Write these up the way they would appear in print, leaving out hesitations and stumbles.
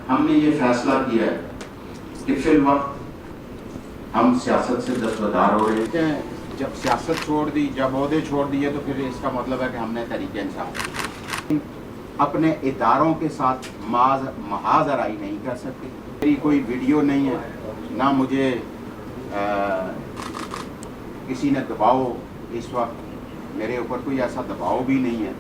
ہم نے یہ فیصلہ کیا ہے کہ فی الوقت ہم سیاست سے دستبردار ہو رہے ہیں. جب سیاست چھوڑ دی، جب عہدے چھوڑ دیے تو پھر اس کا مطلب ہے کہ ہم نے تحریک انصاف اپنے اداروں کے ساتھ محاذ آرائی نہیں کر سکتے. میری کوئی ویڈیو نہیں ہے، نہ مجھے کسی نے دباؤ، اس وقت میرے اوپر کوئی ایسا دباؤ بھی نہیں ہے.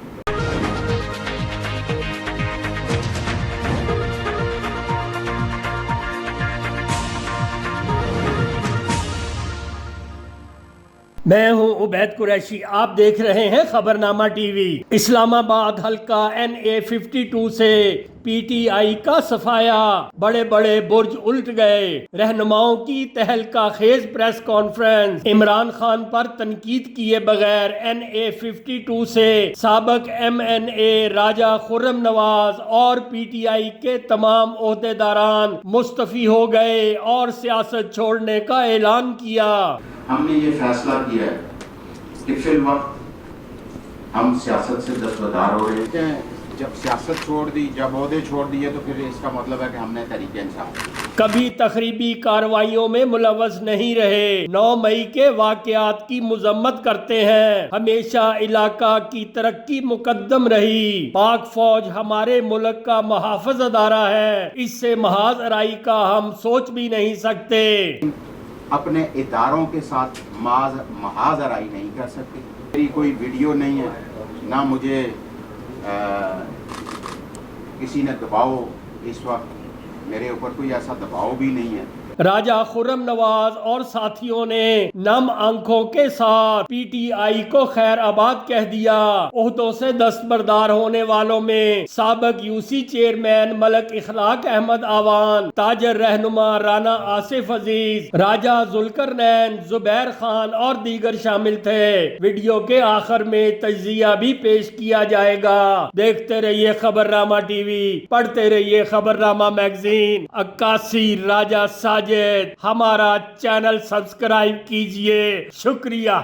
میں ہوں عبید قریشی، آپ دیکھ رہے ہیں خبرنامہ ٹی وی. اسلام آباد حلقہ NA-52 سے پی ٹی آئی کا صفایا، بڑے بڑے برج الٹ گئے. رہنماؤں کی تہلکہ خیز پریس کانفرنس. عمران خان پر تنقید کیے بغیر NA-52 سے سابق MNA راجہ خرم نواز اور پی ٹی آئی کے تمام عہدیداران مستعفی ہو گئے اور سیاست چھوڑنے کا اعلان کیا. ہم نے یہ فیصلہ کیا ہے کہ فی الوقت ہم سیاست سے دستبردار ہو رہے ہیں. جب سیاست چھوڑ دی، جب عہدے چھوڑ دیے تو پھر اس کا مطلب ہے کہ ہم نے تحریک انصاف کبھی تخریبی کارروائیوں میں ملوث نہیں رہے. 9 مئی کے واقعات کی مذمت کرتے ہیں. ہمیشہ علاقہ کی ترقی مقدم رہی. پاک فوج ہمارے ملک کا محافظ ادارہ ہے. اس سے محاذ آرائی کا ہم سوچ بھی نہیں سکتے. اپنے اداروں کے ساتھ محاذ آرائی نہیں کر سکتے. میری کوئی ویڈیو نہیں ہے، نہ مجھے کسی نے دباؤ، اس وقت میرے اوپر کوئی ایسا دباؤ بھی نہیں ہے. راجہ خرم نواز اور ساتھیوں نے نم آنکھوں کے ساتھ پی ٹی آئی کو خیر آباد کہہ دیا. عہدوں سے دستبردار ہونے والوں میں سابق UC چیئرمین ملک اخلاق احمد آوان، تاجر رہنما رانا آصف عزیز، راجہ ذوالقرنین، زبیر خان اور دیگر شامل تھے. ویڈیو کے آخر میں تجزیہ بھی پیش کیا جائے گا. دیکھتے رہیے خبرنامہ ٹی وی، پڑھتے رہیے خبرنامہ میگزین. عکاسی راجہ ساجد، ہمارا چینل سبسکرائب کیجئے. شکریہ.